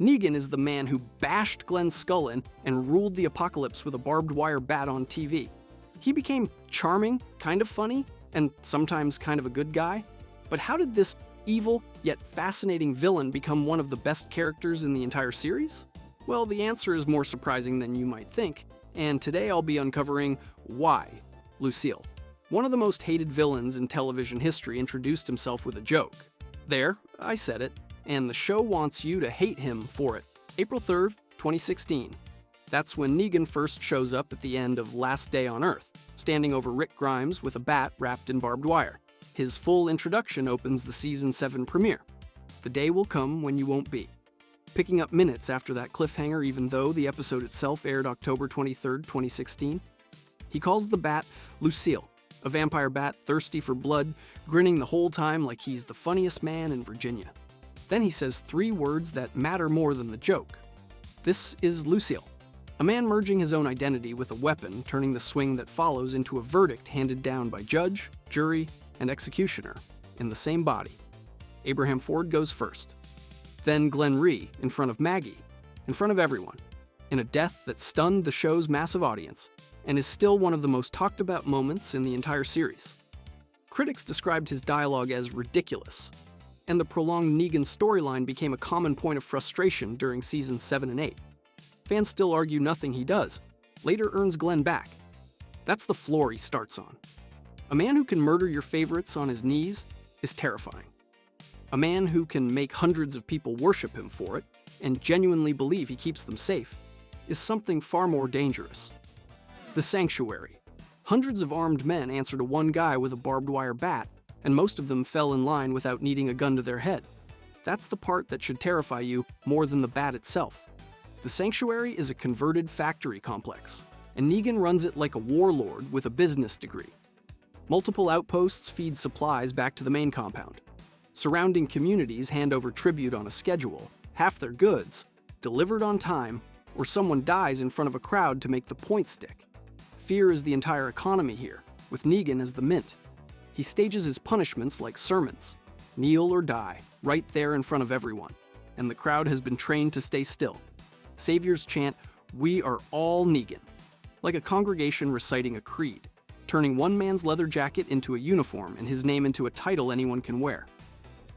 Negan is the man who bashed Glenn's skull in and ruled the apocalypse with a barbed wire bat on TV. He became charming, kind of funny, and sometimes kind of a good guy. But how did this evil yet fascinating villain become one of the best characters in the entire series? Well, the answer is more surprising than you might think, and today I'll be uncovering why Lucille, one of the most hated villains in television history, introduced himself with a joke. There, I said it, and the show wants you to hate him for it. April 3rd, 2016. That's when Negan first shows up at the end of Last Day on Earth, standing over Rick Grimes with a bat wrapped in barbed wire. His full introduction opens the Season 7 premiere. The day will come when you won't be. Picking up minutes after that cliffhanger, even though the episode itself aired October 23rd, 2016. He calls the bat Lucille, a vampire bat thirsty for blood, grinning the whole time like he's the funniest man in Virginia. Then he says 3 words that matter more than the joke. This is Lucille, a man merging his own identity with a weapon, turning the swing that follows into a verdict handed down by judge, jury, and executioner in the same body. Abraham Ford goes first. Then Glenn Rhee in front of Maggie, in front of everyone, in a death that stunned the show's massive audience and is still one of the most talked about moments in the entire series. Critics described his dialogue as ridiculous, and the prolonged Negan storyline became a common point of frustration during seasons 7 and 8. Fans still argue nothing he does later earns Glenn back. That's the floor he starts on. A man who can murder your favorites on his knees is terrifying. A man who can make hundreds of people worship him for it and genuinely believe he keeps them safe is something far more dangerous. The Sanctuary. Hundreds of armed men answer to one guy with a barbed wire bat, and most of them fell in line without needing a gun to their head. That's the part that should terrify you more than the bat itself. The Sanctuary is a converted factory complex, and Negan runs it like a warlord with a business degree. Multiple outposts feed supplies back to the main compound. Surrounding communities hand over tribute on a schedule, half their goods, delivered on time, or someone dies in front of a crowd to make the point stick. Fear is the entire economy here, with Negan as the mint. He stages his punishments like sermons. Kneel or die, right there in front of everyone. And the crowd has been trained to stay still. Saviors chant, "We are all Negan," like a congregation reciting a creed, turning one man's leather jacket into a uniform and his name into a title anyone can wear.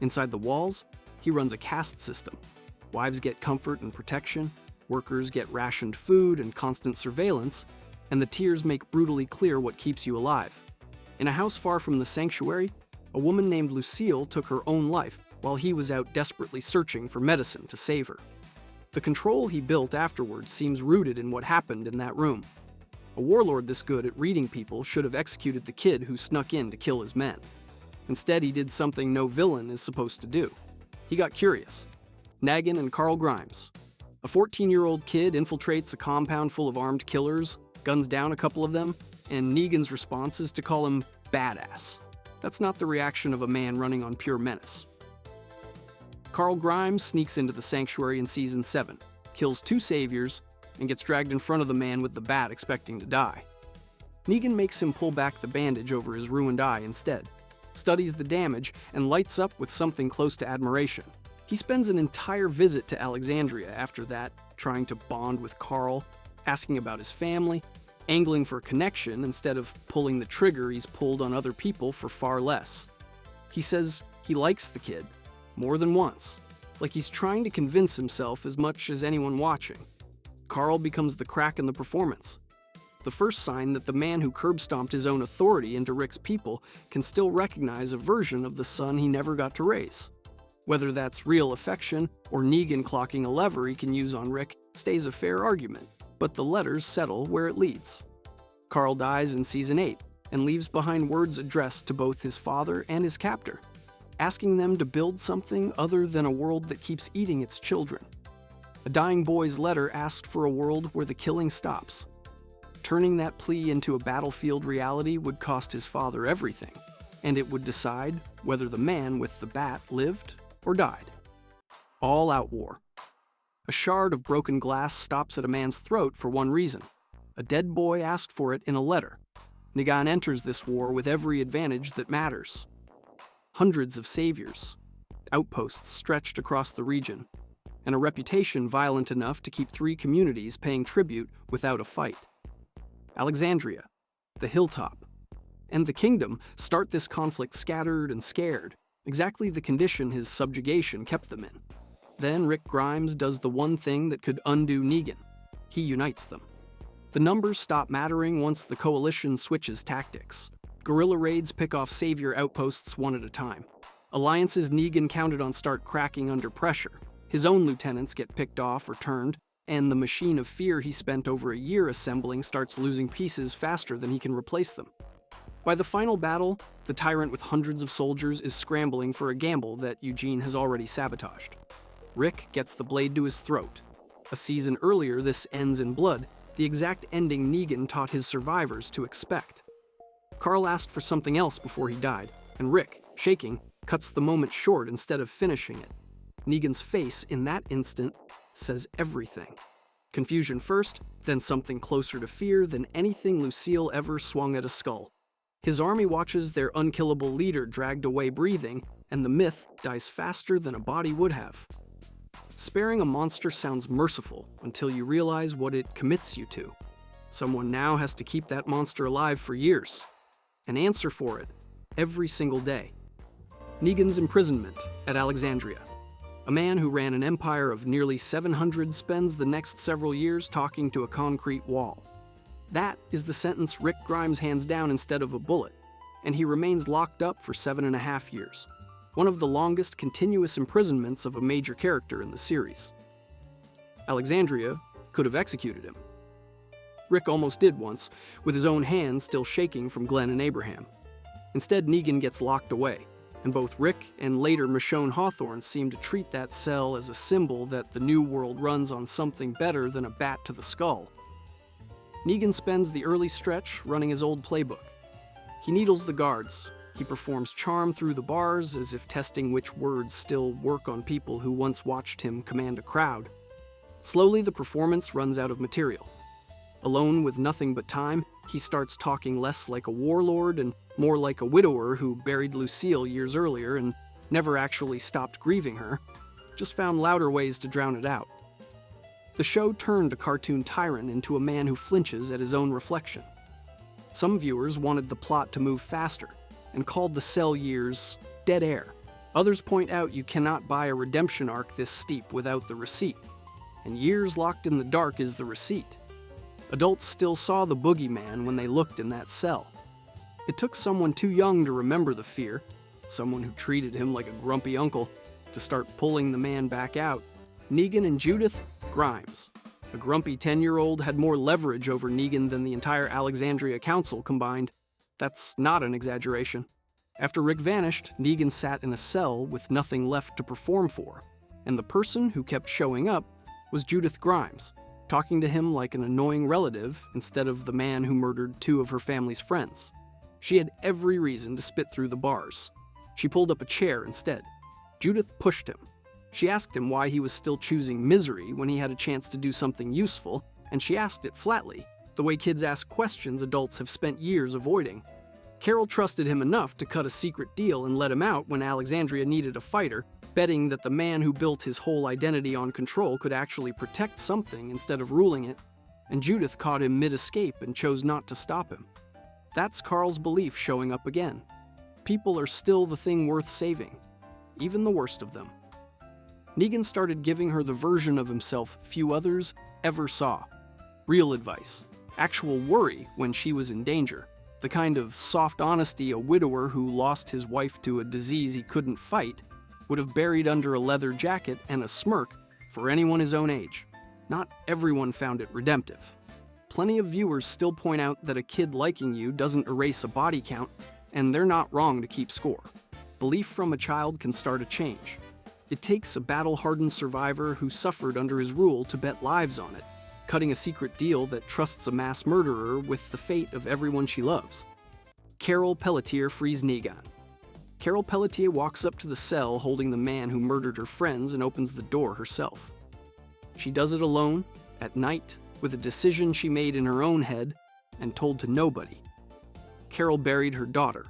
Inside the walls, he runs a caste system. Wives get comfort and protection, workers get rationed food and constant surveillance, and the tiers make brutally clear what keeps you alive. In a house far from the Sanctuary, a woman named Lucille took her own life while he was out desperately searching for medicine to save her. The control he built afterwards seems rooted in what happened in that room. A warlord this good at reading people should have executed the kid who snuck in to kill his men. Instead, he did something no villain is supposed to do. He got curious. Negan and Carl Grimes. A 14-year-old kid infiltrates a compound full of armed killers, guns down a couple of them, and Negan's response is to call him badass. That's not the reaction of a man running on pure menace. Carl Grimes sneaks into the Sanctuary in Season 7, kills 2 saviors, and gets dragged in front of the man with the bat expecting to die. Negan makes him pull back the bandage over his ruined eye instead, studies the damage, and lights up with something close to admiration. He spends an entire visit to Alexandria after that, trying to bond with Carl, asking about his family, angling for a connection instead of pulling the trigger he's pulled on other people for far less. He says he likes the kid, more than once, like he's trying to convince himself as much as anyone watching. Carl becomes the crack in the performance. The first sign that the man who curb-stomped his own authority into Rick's people can still recognize a version of the son he never got to raise. Whether that's real affection or Negan clocking a lever he can use on Rick stays a fair argument, but the letters settle where it leads. Carl dies in Season 8 and leaves behind words addressed to both his father and his captor, asking them to build something other than a world that keeps eating its children. A dying boy's letter asked for a world where the killing stops. Turning that plea into a battlefield reality would cost his father everything, and it would decide whether the man with the bat lived or died. All-out war. A shard of broken glass stops at a man's throat for one reason. A dead boy asked for it in a letter. Negan enters this war with every advantage that matters. Hundreds of saviors, outposts stretched across the region, and a reputation violent enough to keep 3 communities paying tribute without a fight. Alexandria, the hilltop, and the kingdom start this conflict scattered and scared, exactly the condition his subjugation kept them in. Then Rick Grimes does the one thing that could undo Negan. He unites them. The numbers stop mattering once the coalition switches tactics. Guerrilla raids pick off savior outposts one at a time. Alliances Negan counted on start cracking under pressure. His own lieutenants get picked off or turned, and the machine of fear he spent over a year assembling starts losing pieces faster than he can replace them. By the final battle, the tyrant with hundreds of soldiers is scrambling for a gamble that Eugene has already sabotaged. Rick gets the blade to his throat. A season earlier, this ends in blood, the exact ending Negan taught his survivors to expect. Carl asked for something else before he died, and Rick, shaking, cuts the moment short instead of finishing it. Negan's face, in that instant, says everything. Confusion first, then something closer to fear than anything Lucille ever swung at a skull. His army watches their unkillable leader dragged away breathing, and the myth dies faster than a body would have. Sparing a monster sounds merciful until you realize what it commits you to. Someone now has to keep that monster alive for years, and answer for it every single day. Negan's imprisonment at Alexandria. A man who ran an empire of nearly 700 spends the next several years talking to a concrete wall. That is the sentence Rick Grimes hands down instead of a bullet, and he remains locked up for 7.5 years. One of the longest continuous imprisonments of a major character in the series. Alexandria could have executed him. Rick almost did once, with his own hands still shaking from Glenn and Abraham. Instead, Negan gets locked away, and both Rick and later Michonne Hawthorne seem to treat that cell as a symbol that the new world runs on something better than a bat to the skull. Negan spends the early stretch running his old playbook. He needles the guards. He performs charm through the bars as if testing which words still work on people who once watched him command a crowd. Slowly, the performance runs out of material. Alone with nothing but time, he starts talking less like a warlord and more like a widower who buried Lucille years earlier and never actually stopped grieving her, just found louder ways to drown it out. The show turned a cartoon tyrant into a man who flinches at his own reflection. Some viewers wanted the plot to move faster and called the Cell years dead air. Others point out you cannot buy a redemption arc this steep without the receipt, and years locked in the dark is the receipt. Adults still saw the boogeyman when they looked in that cell. It took someone too young to remember the fear, someone who treated him like a grumpy uncle, to start pulling the man back out. Negan and Judith Grimes. A grumpy 10-year-old had more leverage over Negan than the entire Alexandria Council combined. That's not an exaggeration. After Rick vanished, Negan sat in a cell with nothing left to perform for, and the person who kept showing up was Judith Grimes, talking to him like an annoying relative instead of the man who murdered 2 of her family's friends. She had every reason to spit through the bars. She pulled up a chair instead. Judith pushed him. She asked him why he was still choosing misery when he had a chance to do something useful, and she asked it flatly, the way kids ask questions adults have spent years avoiding. Carol trusted him enough to cut a secret deal and let him out when Alexandria needed a fighter, betting that the man who built his whole identity on control could actually protect something instead of ruling it, and Judith caught him mid-escape and chose not to stop him. That's Carl's belief showing up again. People are still the thing worth saving, even the worst of them. Negan started giving her the version of himself few others ever saw. Real advice, actual worry when she was in danger, the kind of soft honesty a widower who lost his wife to a disease he couldn't fight would have buried under a leather jacket and a smirk for anyone his own age. Not everyone found it redemptive. Plenty of viewers still point out that a kid liking you doesn't erase a body count, and they're not wrong to keep score. Belief from a child can start a change. It takes a battle-hardened survivor who suffered under his rule to bet lives on it, cutting a secret deal that trusts a mass murderer with the fate of everyone she loves. Carol Pelletier frees Negan. Carol Pelletier walks up to the cell holding the man who murdered her friends and opens the door herself. She does it alone, at night, with a decision she made in her own head and told to nobody. Carol buried her daughter,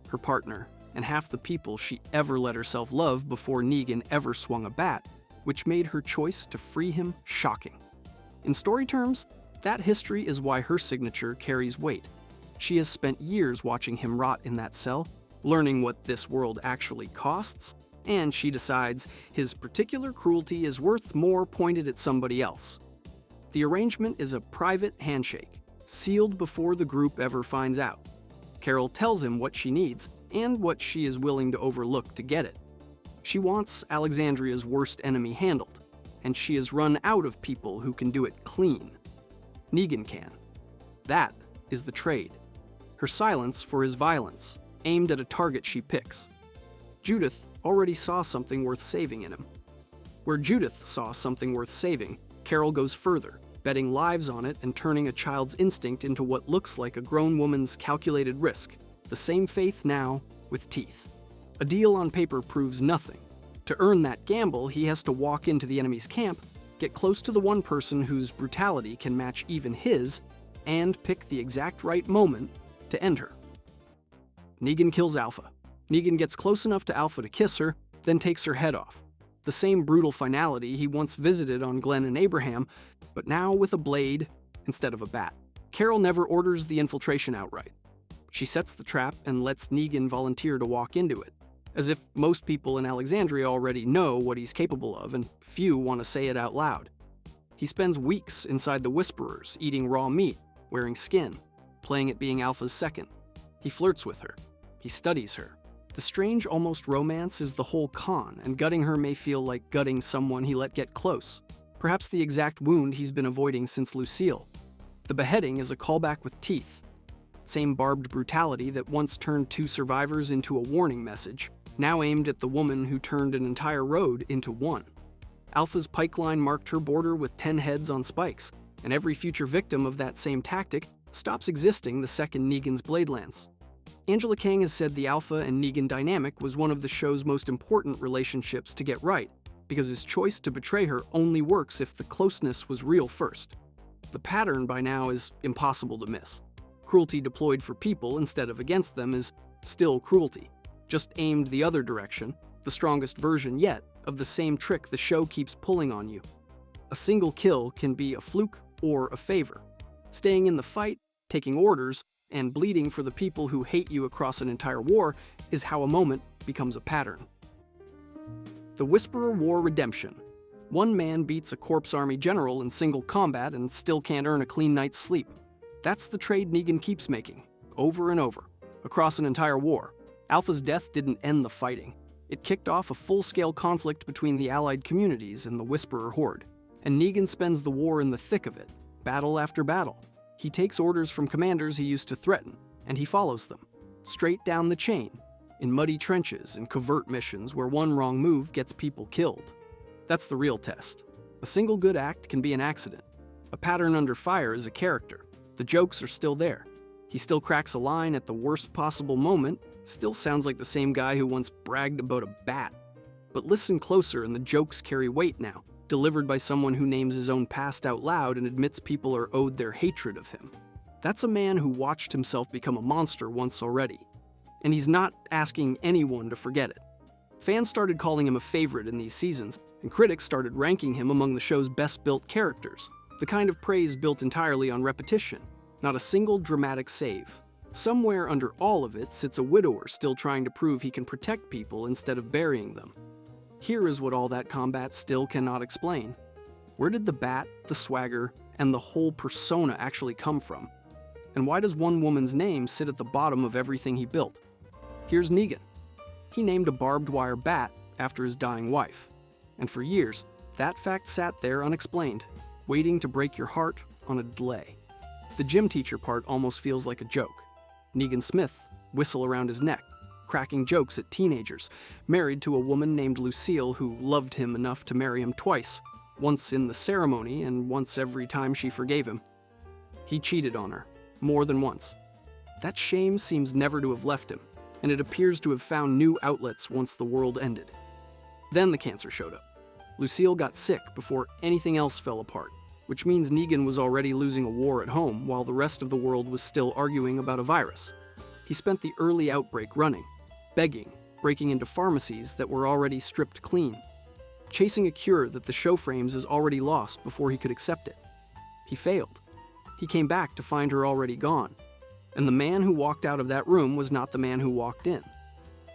her partner, and half the people she ever let herself love before Negan ever swung a bat, which made her choice to free him shocking. In story terms, that history is why her signature carries weight. She has spent years watching him rot in that cell, learning what this world actually costs, and she decides his particular cruelty is worth more pointed at somebody else. The arrangement is a private handshake, sealed before the group ever finds out. Carol tells him what she needs and what she is willing to overlook to get it. She wants Alexandria's worst enemy handled, and she has run out of people who can do it clean. Negan can. That is the trade. Her silence for his violence, aimed at a target she picks. Judith already saw something worth saving in him. Where Judith saw something worth saving, Carol goes further, betting lives on it and turning a child's instinct into what looks like a grown woman's calculated risk. The same faith now, with teeth. A deal on paper proves nothing. To earn that gamble, he has to walk into the enemy's camp, get close to the one person whose brutality can match even his, and pick the exact right moment to end her. Negan kills Alpha. Negan gets close enough to Alpha to kiss her, then takes her head off. The same brutal finality he once visited on Glenn and Abraham, but now with a blade instead of a bat. Carol never orders the infiltration outright. She sets the trap and lets Negan volunteer to walk into it, as if most people in Alexandria already know what he's capable of and few want to say it out loud. He spends weeks inside the Whisperers, eating raw meat, wearing skin, playing at being Alpha's second. He flirts with her. He studies her. The strange almost romance is the whole con, and gutting her may feel like gutting someone he let get close. Perhaps the exact wound he's been avoiding since Lucille. The beheading is a callback with teeth. Same barbed brutality that once turned two survivors into a warning message, now aimed at the woman who turned an entire road into one. Alpha's pike line marked her border with 10 heads on spikes, and every future victim of that same tactic stops existing the second Negan's blade lands. Angela Kang has said the Alpha and Negan dynamic was one of the show's most important relationships to get right, because his choice to betray her only works if the closeness was real first. The pattern by now is impossible to miss. Cruelty deployed for people instead of against them is still cruelty, just aimed the other direction, the strongest version yet of the same trick the show keeps pulling on you. A single kill can be a fluke or a favor. Staying in the fight, taking orders, and bleeding for the people who hate you across an entire war is how a moment becomes a pattern. The Whisperer War Redemption. One man beats a corpse army general in single combat and still can't earn a clean night's sleep. That's the trade Negan keeps making, over and over, across an entire war. Alpha's death didn't end the fighting. It kicked off a full-scale conflict between the allied communities and the Whisperer Horde, and Negan spends the war in the thick of it, battle after battle. He takes orders from commanders he used to threaten, and he follows them, straight down the chain, in muddy trenches and covert missions where one wrong move gets people killed. That's the real test. A single good act can be an accident. A pattern under fire is a character. The jokes are still there. He still cracks a line at the worst possible moment, still sounds like the same guy who once bragged about a bat. But listen closer and the jokes carry weight now, delivered by someone who names his own past out loud and admits people are owed their hatred of him. That's a man who watched himself become a monster once already. And he's not asking anyone to forget it. Fans started calling him a favorite in these seasons, and critics started ranking him among the show's best-built characters, the kind of praise built entirely on repetition, not a single dramatic save. Somewhere under all of it sits a widower still trying to prove he can protect people instead of burying them. Here is what all that combat still cannot explain. Where did the bat, the swagger, and the whole persona actually come from? And why does one woman's name sit at the bottom of everything he built? Here's Negan. He named a barbed wire bat after his dying wife. And for years, that fact sat there unexplained, waiting to break your heart on a delay. The gym teacher part almost feels like a joke. Negan Smith, whistle around his neck, cracking jokes at teenagers, married to a woman named Lucille who loved him enough to marry him twice, once in the ceremony and once every time she forgave him. He cheated on her, more than once. That shame seems never to have left him, and it appears to have found new outlets once the world ended. Then the cancer showed up. Lucille got sick before anything else fell apart, which means Negan was already losing a war at home while the rest of the world was still arguing about a virus. He spent the early outbreak running, begging, breaking into pharmacies that were already stripped clean. chasing a cure that the show frames as already lost before he could accept it. He failed. He came back to find her already gone. And the man who walked out of that room was not the man who walked in.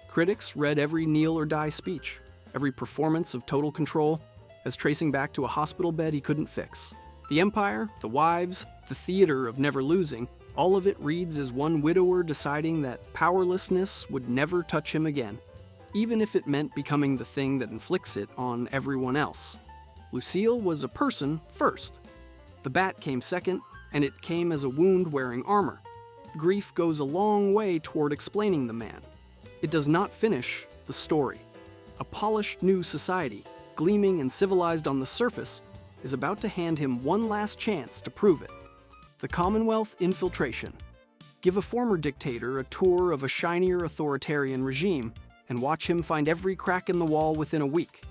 Critics read every kneel or die speech, every performance of total control, as tracing back to a hospital bed he couldn't fix. The empire, the wives, the theater of never losing, all of it reads as one widower deciding that powerlessness would never touch him again, even if it meant becoming the thing that inflicts it on everyone else. Lucille was a person first. The bat came second, and it came as a wound wearing armor. Grief goes a long way toward explaining the man. It does not finish the story. A polished new society, gleaming and civilized on the surface, is about to hand him one last chance to prove it. The Commonwealth infiltration. Give a former dictator a tour of a shinier authoritarian regime and watch him find every crack in the wall within a week.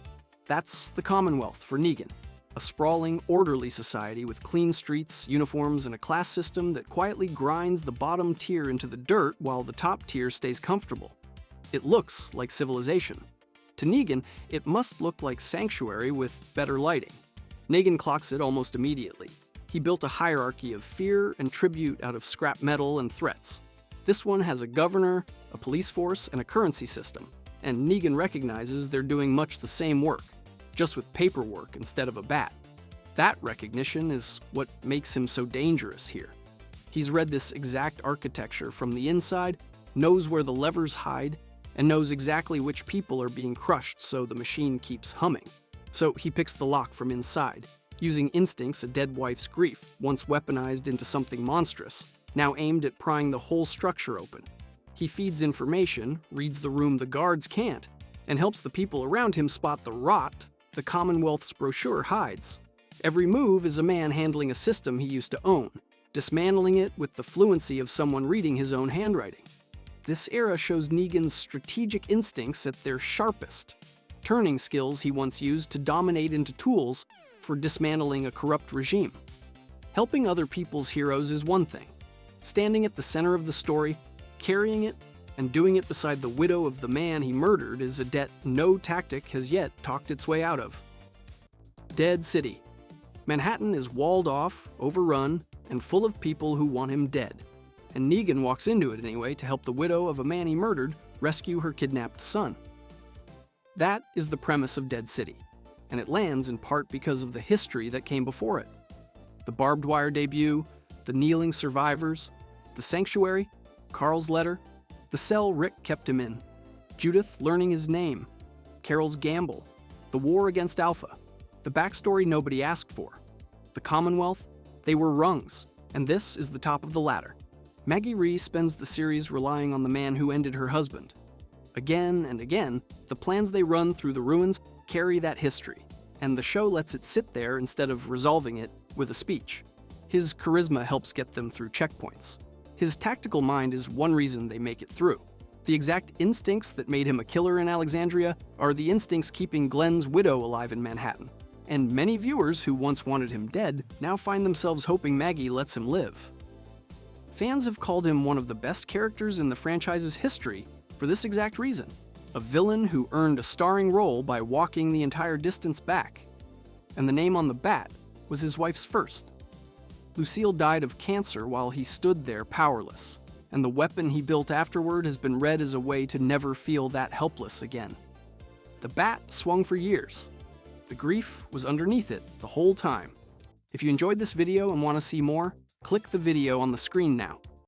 That's the Commonwealth for Negan. A sprawling, orderly society with clean streets, uniforms, and a class system that quietly grinds the bottom tier into the dirt while the top tier stays comfortable. It looks like civilization. To Negan, it must look like sanctuary with better lighting. Negan clocks it almost immediately. He built a hierarchy of fear and tribute out of scrap metal and threats. This one has a governor, a police force, and a currency system, and Negan recognizes they're doing much the same work, just with paperwork instead of a bat. That recognition is what makes him so dangerous here. He's read this exact architecture from the inside, knows where the levers hide, and knows exactly which people are being crushed so the machine keeps humming. So he picks the lock from inside, using instincts a dead wife's grief, once weaponized into something monstrous, now aimed at prying the whole structure open. He feeds information, reads the room the guards can't, and helps the people around him spot the rot the Commonwealth's brochure hides. Every move is a man handling a system he used to own, dismantling it with the fluency of someone reading his own handwriting. This era shows Negan's strategic instincts at their sharpest, turning skills he once used to dominate into tools for dismantling a corrupt regime. Helping other people's heroes is one thing. Standing at the center of the story, carrying it, and doing it beside the widow of the man he murdered is a debt no tactic has yet talked its way out of. Dead City. Manhattan is walled off, overrun, and full of people who want him dead. And Negan walks into it anyway to help the widow of a man he murdered rescue her kidnapped son. That is the premise of Dead City, and it lands in part because of the history that came before it. The barbed wire debut, the kneeling survivors, the sanctuary, Carl's letter, the cell Rick kept him in, Judith learning his name, Carol's gamble, the war against Alpha, the backstory nobody asked for. The Commonwealth, they were rungs, and this is the top of the ladder. Maggie Rhee spends the series relying on the man who ended her husband. Again and again, the plans they run through the ruins carry that history, and the show lets it sit there instead of resolving it with a speech. His charisma helps get them through checkpoints. His tactical mind is one reason they make it through. The exact instincts that made him a killer in Alexandria are the instincts keeping Glenn's widow alive in Manhattan. And many viewers who once wanted him dead now find themselves hoping Maggie lets him live. Fans have called him one of the best characters in the franchise's history for this exact reason. A villain who earned a starring role by walking the entire distance back. And the name on the bat was his wife's first. Lucille died of cancer while he stood there powerless, and the weapon he built afterward has been read as a way to never feel that helpless again. The bat swung for years. The grief was underneath it the whole time. If you enjoyed this video and want to see more, click the video on the screen now.